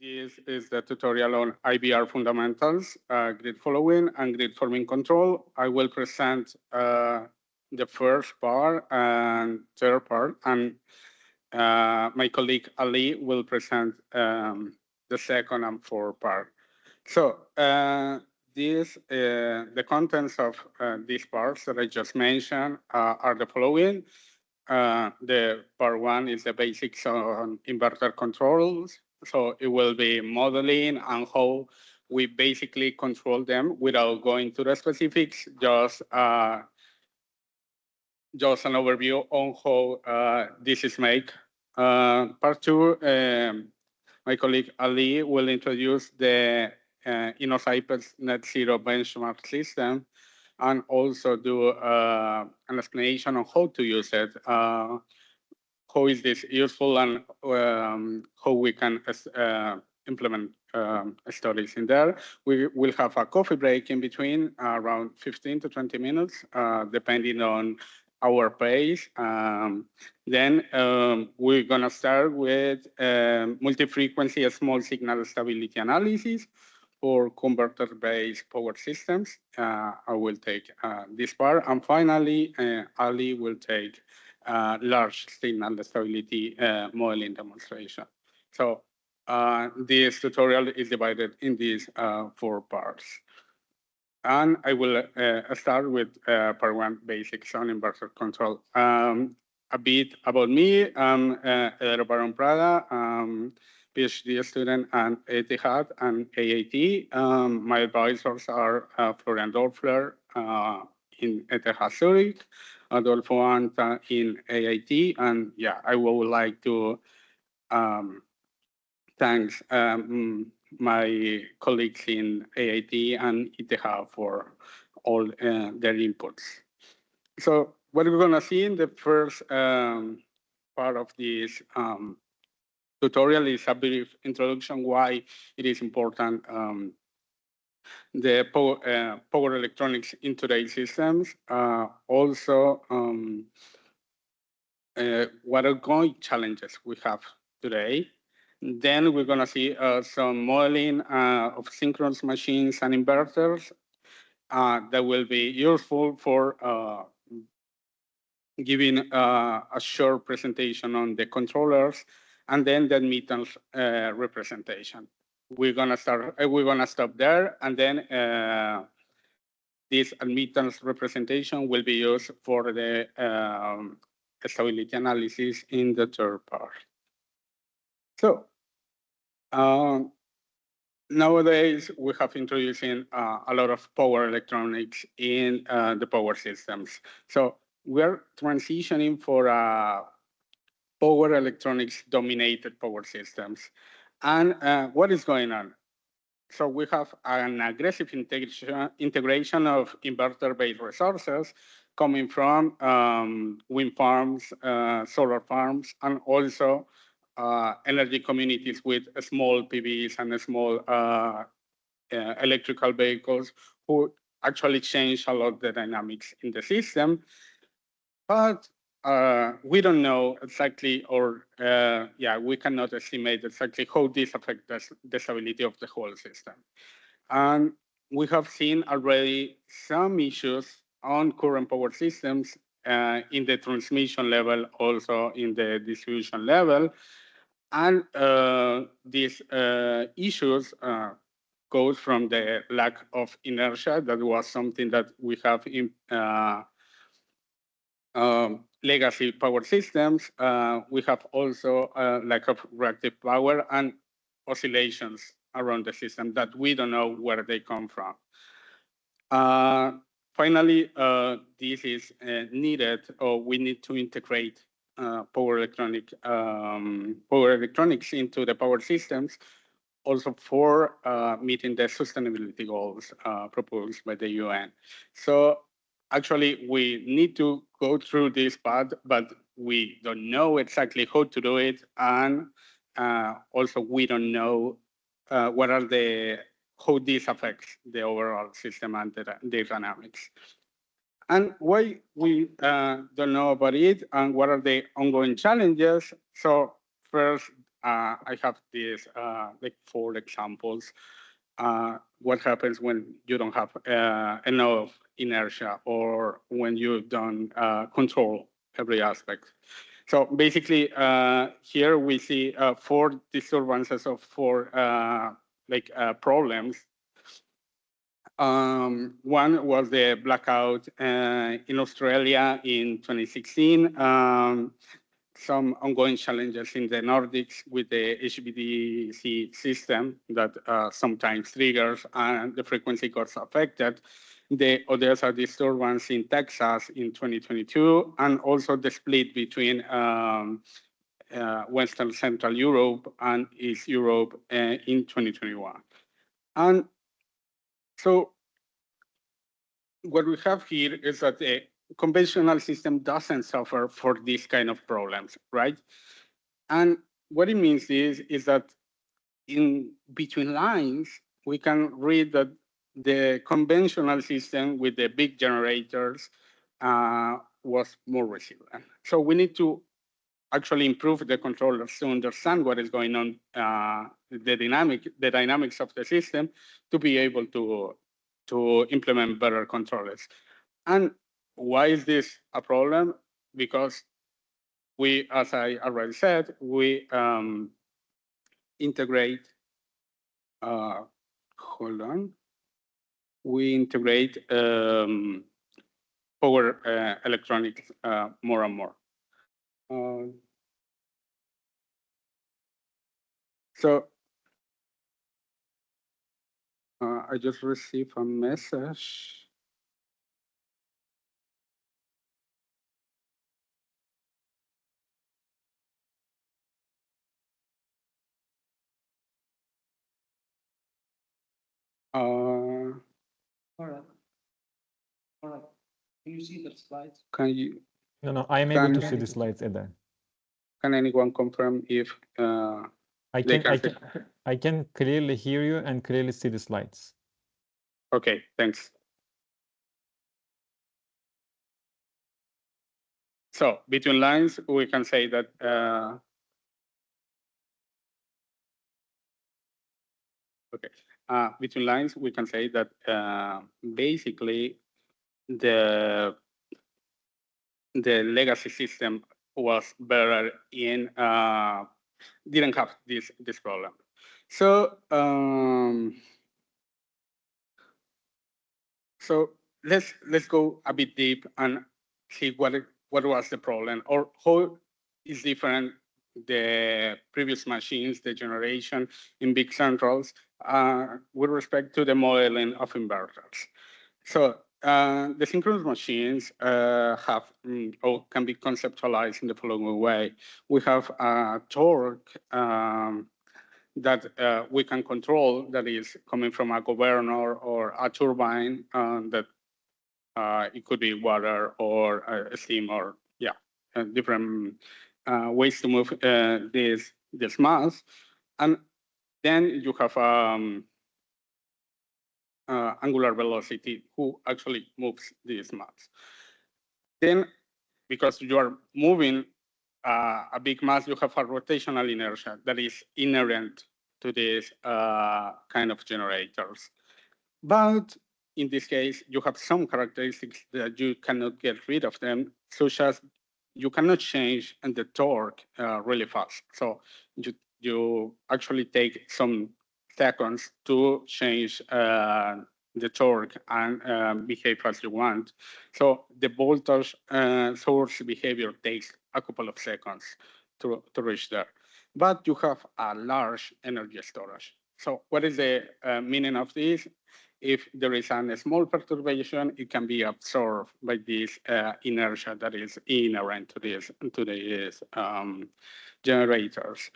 This is the tutorial on IBR fundamentals, grid following and grid forming control. I will present the first part and third part, and my colleague Ali will present the second and fourth part. So the contents of these parts that I just mentioned are the following. The part one is the basics on inverter controls. So it will be modeling and how we basically control them without going to the specifics, just an overview on how this is made. Part two, my colleague Ali will introduce the InnoCyPES net zero benchmark system and also do an explanation on how to use it. How is this useful and how we can implement studies in there. We will have a coffee break in between, around 15 to 20 minutes, depending on our pace. Then we're going to start with multi-frequency small signal stability analysis for converter-based power systems. I will take this part. And finally, Ali will take large signal stability modeling demonstration. So this tutorial is divided in these 4 parts. And I will start with part 1, basics on inverter control. A bit about me, I'm Eder Baron-Prada, Ph.D. student at ETH and AIT. My advisors are Florian Dorfler in ETH Zurich, Adolfo Anta in AIT, and yeah, I would like to thank my colleagues in AIT and ETH for all their inputs. So what we're going to see in the first part of this tutorial is a brief introduction why it is important the power electronics in today's systems. Also, what are going challenges we have today. Then we're going to see some modeling of synchronous machines and inverters that will be useful for giving a short presentation on the controllers, and then the admittance representation. We're gonna stop there, and then this admittance representation will be used for the stability analysis in the third part. So nowadays we have introducing a lot of power electronics in the power systems. So we're transitioning for power electronics dominated power systems. And what is going on? So we have an aggressive integration of inverter-based resources coming from wind farms, solar farms, and also energy communities with small PVs and small electrical vehicles who actually change a lot the dynamics in the system. But we don't know exactly, or we cannot estimate exactly how this affects the stability of the whole system. And we have seen already some issues on current power systems in the transmission level, also in the distribution level. And these issues goes from the lack of inertia. That was something that we have in legacy power systems. We have also lack of reactive power and oscillations around the system that we don't know where they come from. Finally, this is needed, or we need to integrate power electronics into the power systems, also for meeting the sustainability goals proposed by the UN. So actually, we need to go through this path, but we don't know exactly how to do it, and also we don't know what are how this affects the overall system and the dynamics. And why we don't know about it, and what are the ongoing challenges? So first, I have this like 4 examples. What happens when you don't have enough inertia or when you don't control every aspect. So basically, here we see 4 disturbances of 4 problems. One was the blackout in Australia in 2016. Some ongoing challenges in the Nordics with the HVDC system that sometimes triggers and the frequency got affected. The Odessa disturbance in Texas in 2022, and also the split between Western Central Europe and East Europe in 2021. And so what we have here is that the conventional system doesn't suffer for these kind of problems, right? And what it means is that in between lines, we can read that the conventional system with the big generators was more resilient. So we need to actually improve the controllers to understand what is going on, the dynamics of the system, to be able to implement better controllers. And why is this a problem? Because we, as I already said, we integrate, hold on, we integrate power electronics more and more. So I just received a message. All right. Can you see the slides? Can you? No, I am able to see the slides, Eder. Can anyone confirm if I can clearly hear you and clearly see the slides. Okay, thanks. So between lines, we can say that between lines, we can say that basically the legacy system was better in didn't have this problem. So so let's go a bit deep and see what was the problem, or how is different the previous machines, the generation in big centrals, with respect to the modeling of inverters. So the synchronous machines have or can be conceptualized in the following way. We have a torque that we can control, that is coming from a governor or a turbine that it could be water or steam, or different ways to move this mass. And then you have angular velocity, who actually moves this mass. Then, because you are moving a big mass, you have a rotational inertia that is inherent to this kind of generators. But in this case, you have some characteristics that you cannot get rid of them, such as you cannot change the torque really fast. So you actually take some seconds to change the torque and behave as you want. So the voltage source behavior takes a couple of seconds to reach there. But you have a large energy storage. So what is the meaning of this? If there is a small perturbation, it can be absorbed by this inertia that is inherent to these generators.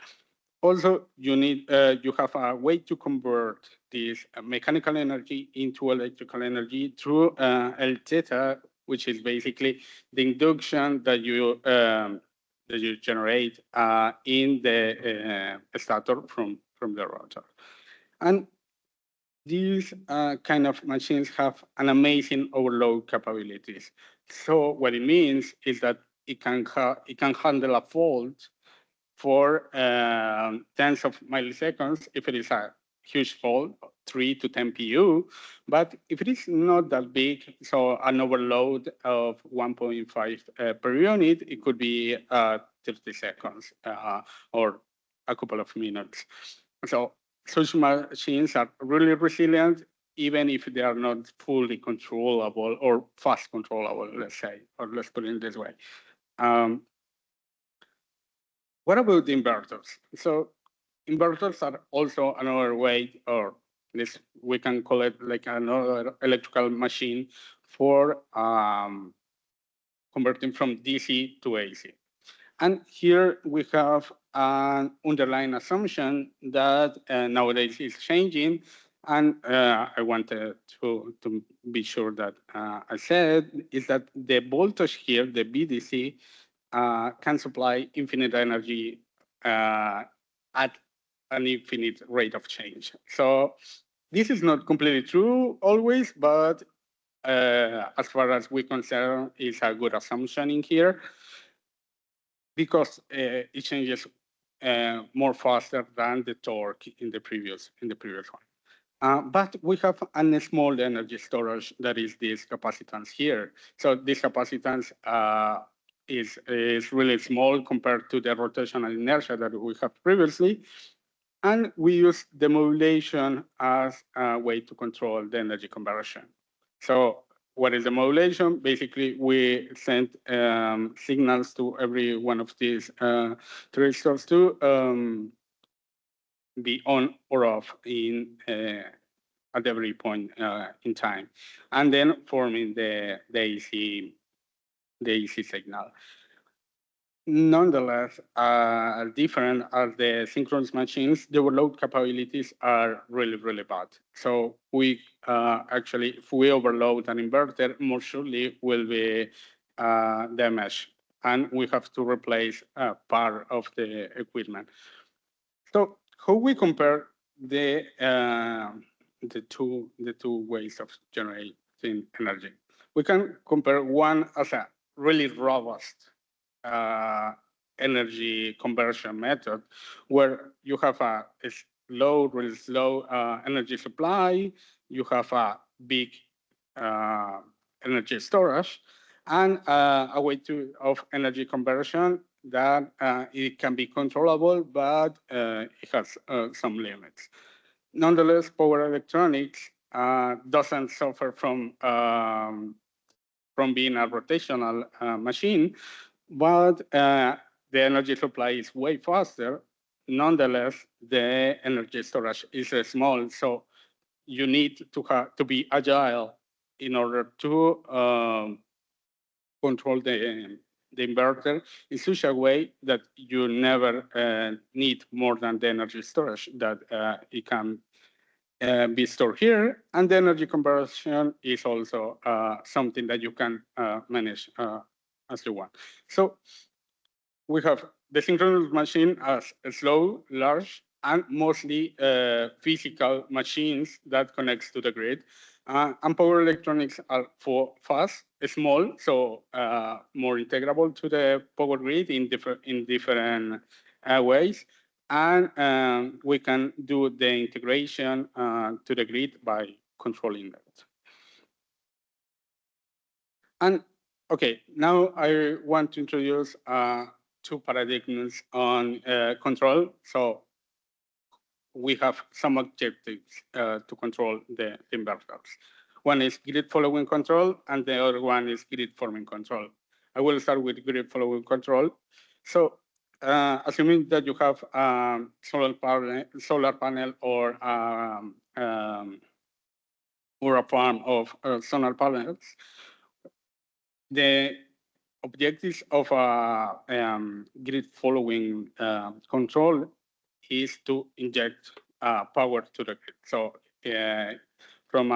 Also, you have a way to convert this mechanical energy into electrical energy through L theta, which is basically the induction that you generate in the stator from the rotor. And these kind of machines have an amazing overload capabilities. So what it means is that it can handle a fault for tens of milliseconds if it is a huge fault, 3 to 10 PU. But if it is not that big, so an overload of 1.5 per unit, it could be 30 seconds or a couple of minutes. So such machines are really resilient, even if they are not fully controllable or fast controllable, let's say, or let's put it this way. What about the inverters? So inverters are also another way, or this we can call it like another electrical machine for converting from DC to AC. And here we have an underlying assumption that nowadays is changing. And I wanted to be sure that I said is that the voltage here, the VDC, can supply infinite energy at an infinite rate of change. So this is not completely true always, but as far as we're concerned, it's a good assumption in here because it changes more faster than the torque in the previous one. But we have a small energy storage that is this capacitance here. So this capacitance is really small compared to the rotational inertia that we have previously. And we use the modulation as a way to control the energy conversion. So what is the modulation? Basically, we send signals to every one of these transistors to be on or off at every point in time, and then forming the AC signal. Nonetheless, different as the synchronous machines, the overload capabilities are really, really bad. So we actually, if we overload an inverter, more surely will be damaged, and we have to replace part of the equipment. So how we compare the two ways of generating energy? We can compare one as a really robust energy conversion method, where you have a really slow energy supply, you have a big energy storage, and a way of energy conversion that it can be controllable, but it has some limits. Nonetheless, power electronics doesn't suffer from being a rotational machine, but the energy supply is way faster. Nonetheless, the energy storage is small, so you need to be agile in order to control the inverter in such a way that you never need more than the energy storage that it can be stored here. And the energy conversion is also something that you can manage as you want. So we have the synchronous machine as slow, large, and mostly physical machines that connects to the grid. And power electronics are for fast, small, so more integrable to the power grid in different ways. And we can do the integration to the grid by controlling that. And okay, now I want to introduce two paradigms on control. So we have some objectives to control the inverters. One is grid following control, and the other one is grid forming control. I will start with grid following control. So assuming that you have solar panel or a farm of solar panels, the objectives of grid following control is to inject power to the grid. So from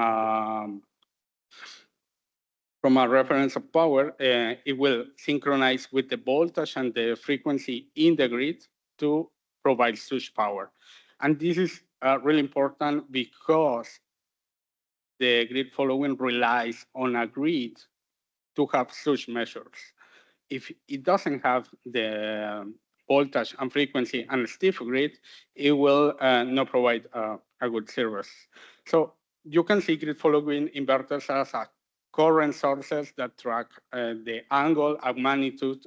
a reference of power, it will synchronize with the voltage and the frequency in the grid to provide such power. And this is really important because the grid following relies on a grid to have such measures. If it doesn't have the voltage and frequency and stiff grid, it will not provide a good service. So you can see grid following inverters as a current sources that track the angle and magnitude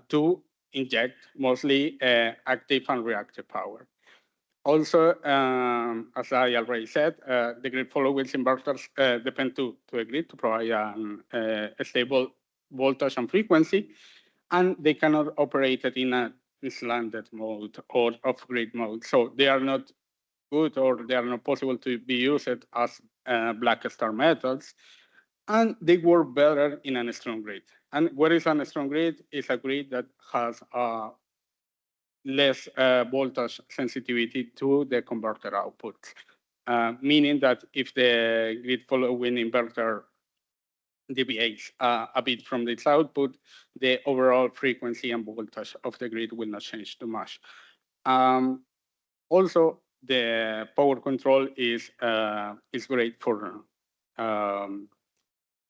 to inject mostly active and reactive power. Also, as I already said, the grid following inverters depend to a grid to provide a stable voltage and frequency, and they cannot operate it in a slanted mode or off-grid mode. So they are not good, or they are not possible to be used as black star methods, and they work better in a strong grid. And what is a strong grid? It's a grid that has less voltage sensitivity to the converter output, meaning that if the grid following inverter deviates a bit from its output, the overall frequency and voltage of the grid will not change too much. Also, the power control is great for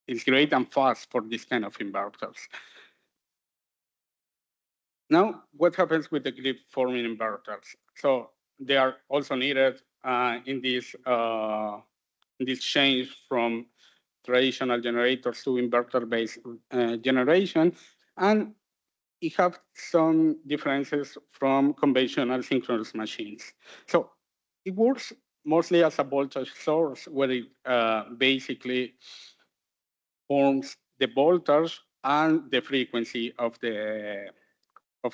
is great and fast for this kind of inverters. Now, what happens with the grid-forming inverters? So they are also needed in this change from traditional generators to inverter-based generation, and it has some differences from conventional synchronous machines. So it works mostly as a voltage source, where it basically forms the voltage and the frequency of the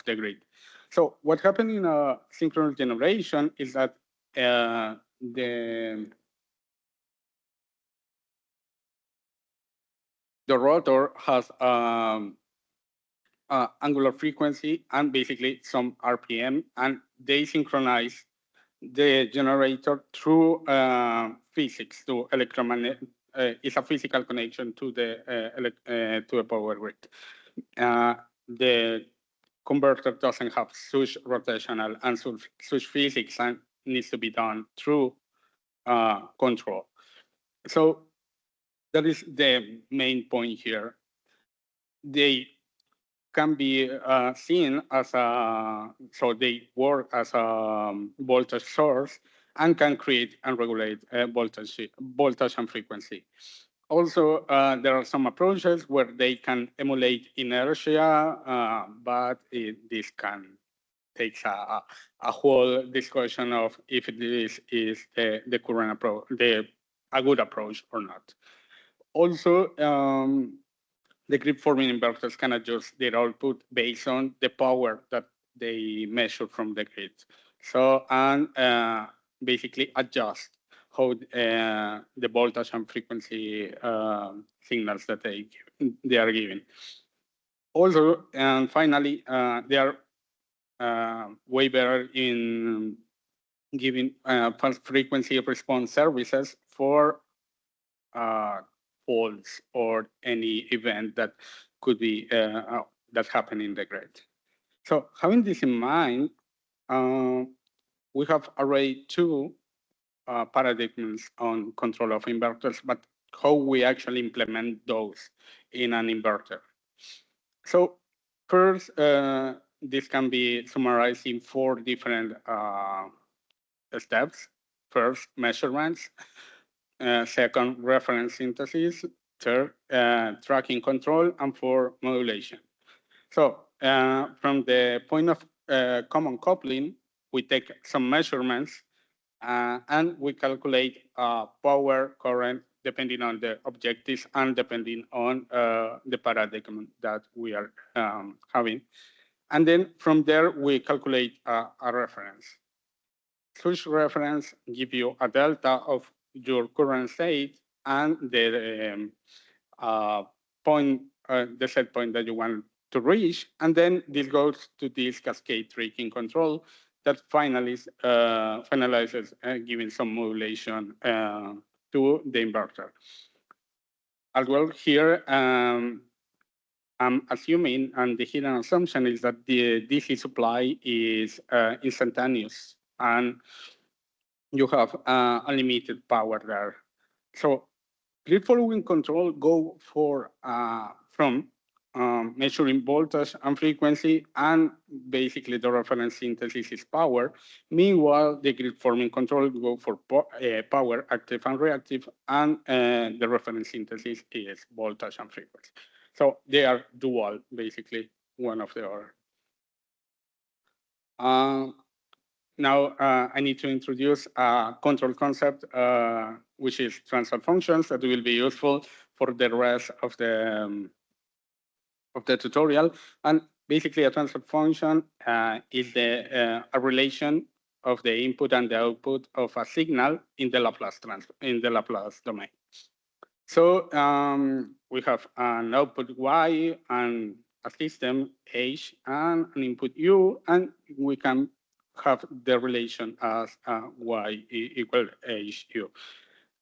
grid. So what happened in a synchronous generation is that the rotor has angular frequency and basically some RPM, and they synchronize the generator through physics to electromagnetic. It's a physical connection to a power grid. The converter doesn't have such rotational and such physics, and needs to be done through control. So that is the main point here. They can be seen as so they work as a voltage source and can create and regulate voltage and frequency. Also, there are some approaches where they can emulate inertia, but this can take a whole discussion of if this is the current approach, a good approach or not. Also, the grid-forming inverters can adjust their output based on the power that they measure from the grid. So, and basically adjust how the voltage and frequency signals that they are giving. Also, and finally, they are way better in giving fast frequency response services for faults or any event that could be that happen in the grid. So having this in mind, we have already two paradigms on control of inverters, but how we actually implement those in an inverter. So first, this can be summarized in 4 different steps. First, measurements. Second, reference synthesis. Third, tracking control. And 4, modulation. So from the point of common coupling, we take some measurements and we calculate power, current, depending on the objectives and depending on the paradigm that we are having. And then from there, we calculate a reference. Such reference give you a delta of your current state and the point, the set point that you want to reach. And then this goes to this cascade tracking control that finalizes giving some modulation to the inverter. As well, here, I'm assuming, and the hidden assumption is that the DC supply is instantaneous, and you have unlimited power there. So grid following control go for from measuring voltage and frequency, and basically the reference synthesis is power. Meanwhile, the grid forming control go for power, active and reactive, and the reference synthesis is voltage and frequency. So they are dual, basically, one of the other. Now I need to introduce a control concept, which is transfer functions, that will be useful for the rest of the tutorial. And basically, a transfer function is a relation of the input and the output of a signal in the Laplace domain. So we have an output y and a system h and an input u, and we can have the relation as y equal h u.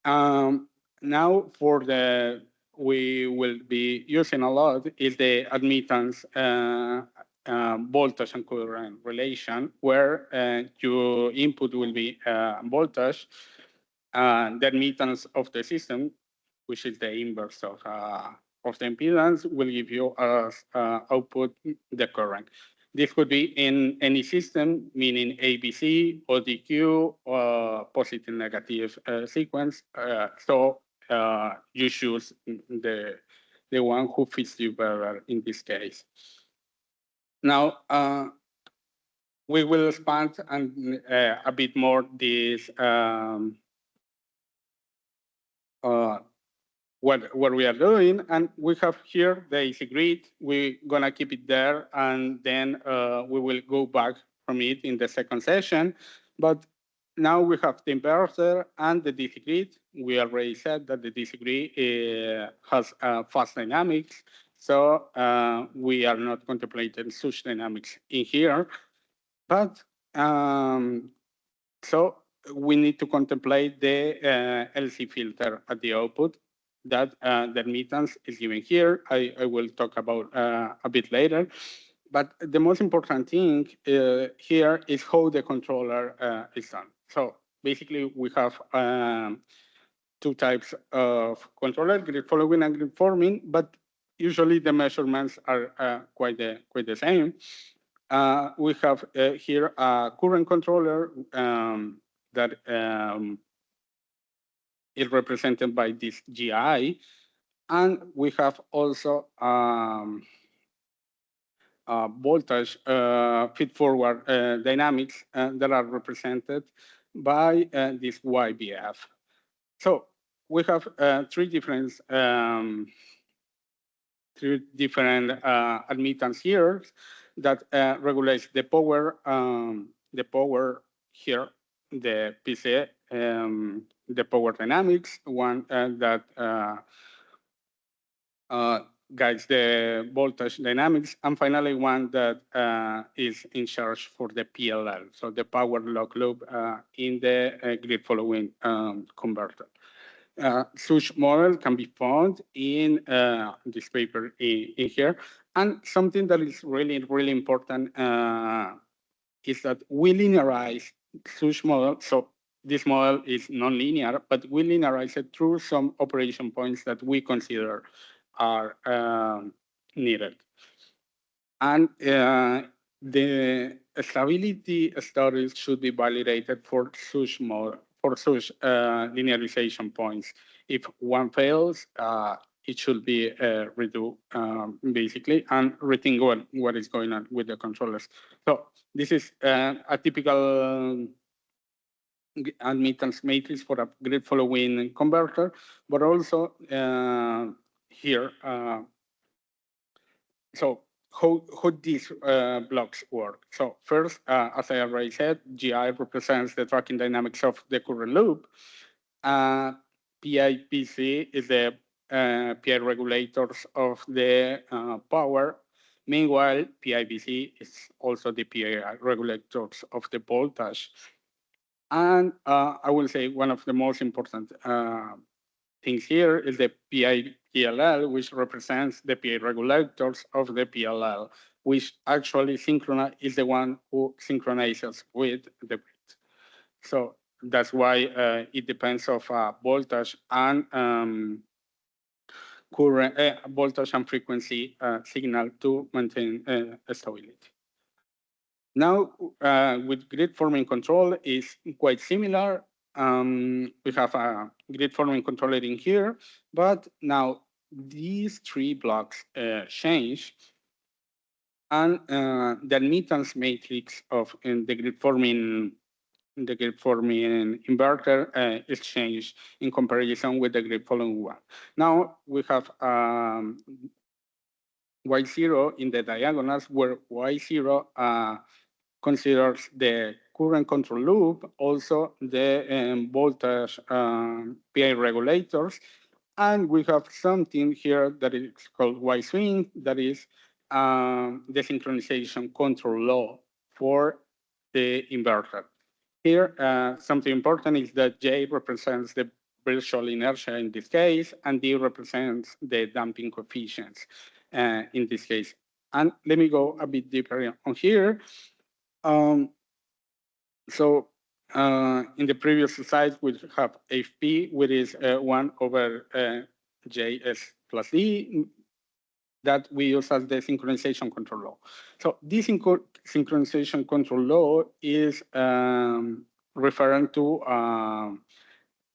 Now for the we will be using a lot is the admittance voltage and current relation, where your input will be voltage, and the admittance of the system, which is the inverse of the impedance, will give you as output the current. This could be in any system, meaning ABC, ODQ, or positive negative sequence. So you choose the one who fits you better in this case. Now, we will expand a bit more this what we are doing, and we have here the AC grid. We're gonna keep it there, and then we will go back from it in the second session. But now we have the inverter and the DC grid. We already said that the DC grid has fast dynamics, so we are not contemplating such dynamics in here. But so we need to contemplate the LC filter at the output that the admittance is given here. I will talk about a bit later. But the most important thing here is how the controller is done. So basically, we have two types of controller, grid following and grid forming, but usually the measurements are quite the same. We have here a current controller that is represented by this GI, and we have also voltage feed-forward dynamics that are represented by this YBF. So we have three different admittance here that regulates the power here, the PC, the power dynamics, one that guides the voltage dynamics, and finally one that is in charge for the PLL, so the power lock loop in the grid following converter. Such model can be found in this paper in here. And something that is really important is that we linearize such model. So this model is nonlinear, but we linearize it through some operation points that we consider are needed. And the stability studies should be validated for such model, for such linearization points. If one fails, it should be redo, basically, and rethink what is going on with the controllers. So this is a typical admittance matrix for a grid following converter, but also here. So how these blocks work. So first, as I already said, GI represents the tracking dynamics of the current loop. PIPC is the PI regulators of the power. Meanwhile, PIBC is also the PI regulators of the voltage. And I will say one of the most important things here is the PI-PLL, which represents the PI regulators of the PLL, which actually is the one who synchronizes with the grid. So that's why it depends of voltage and current voltage and frequency signal to maintain stability. Now, with grid forming control is quite similar. We have a grid forming controller in here, but now these three blocks change, and the admittance matrix of the grid forming inverter is changed in comparison with the grid following one. Now we have Y0 in the diagonals, where Y0 considers the current control loop, also the voltage PI regulators, and we have something here that is called Y swing, that is the synchronization control law for the inverter. Here, something important is that J represents the virtual inertia in this case, and D represents the damping coefficients in this case. And let me go a bit deeper on here. So in the previous slide, we have AFP, which is 1 over JS plus D, that we use as the synchronization control law. So this synchronization control law is referring to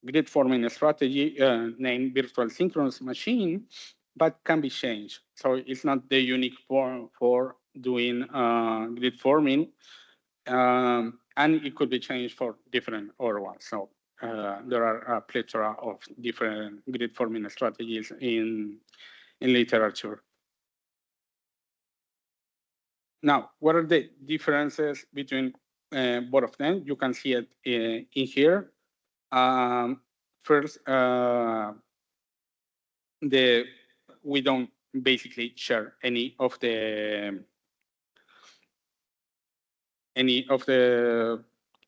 grid forming strategy named virtual synchronous machine, but can be changed. So it's not the unique form for doing grid forming, and it could be changed for different other ones. So there are a plethora of different grid forming strategies in literature. Now, what are the differences between both of them? You can see it in here. First, we don't basically share any of the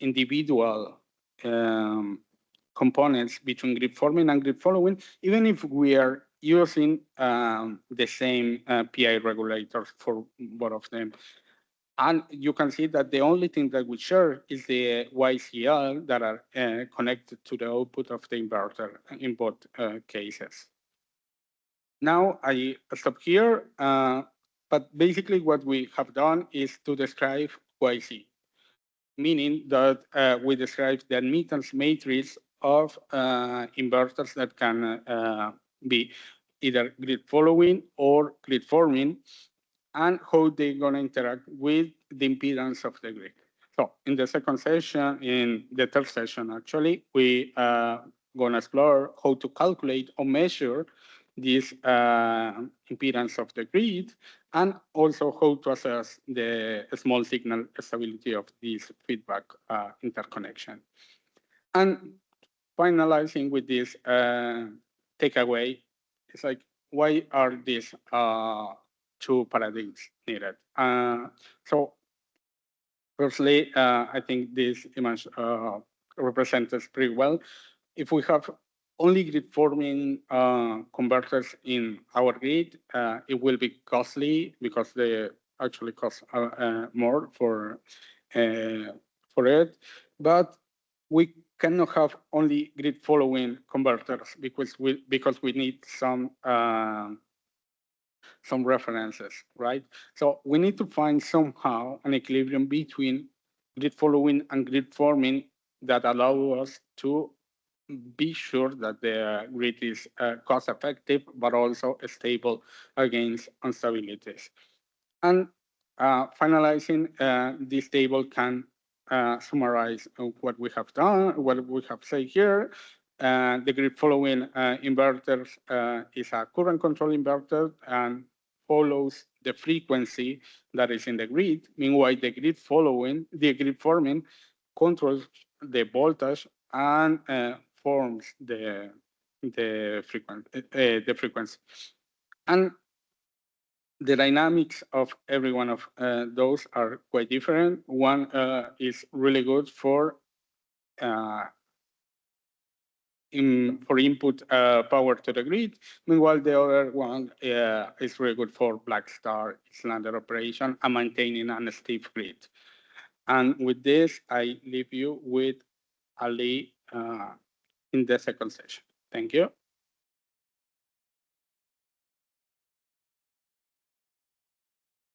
individual components between grid forming and grid following, even if we are using the same PI regulators for both of them. And you can see that the only thing that we share is the YCL that are connected to the output of the inverter in both cases. Now I stop here, but basically what we have done is to describe YC, meaning that we describe the admittance matrix of inverters that can be either grid following or grid forming, and how they're going to interact with the impedance of the grid. So in the second session, in the third session, actually, we going to explore how to calculate or measure this impedance of the grid, and also how to assess the small signal stability of this feedback interconnection. And finalizing with this takeaway, it's like, why are these two paradigms needed? So firstly, I think this image represents us pretty well. If we have only grid forming converters in our grid, it will be costly because they actually cost more for it. But we cannot have only grid following converters because we need some references, right? So we need to find somehow an equilibrium between grid following and grid forming that allow us to be sure that the grid is cost effective, but also stable against instabilities. And finalizing, this table can summarize what we have done, what we have said here. The grid following inverters is a current control inverter and follows the frequency that is in the grid. Meanwhile, the grid forming controls the voltage and forms the frequency. And the dynamics of every one of those are quite different. One is really good for input power to the grid. Meanwhile, the other one is really good for black star standard operation and maintaining a stiff grid. And with this, I leave you with Ali in the second session. Thank you.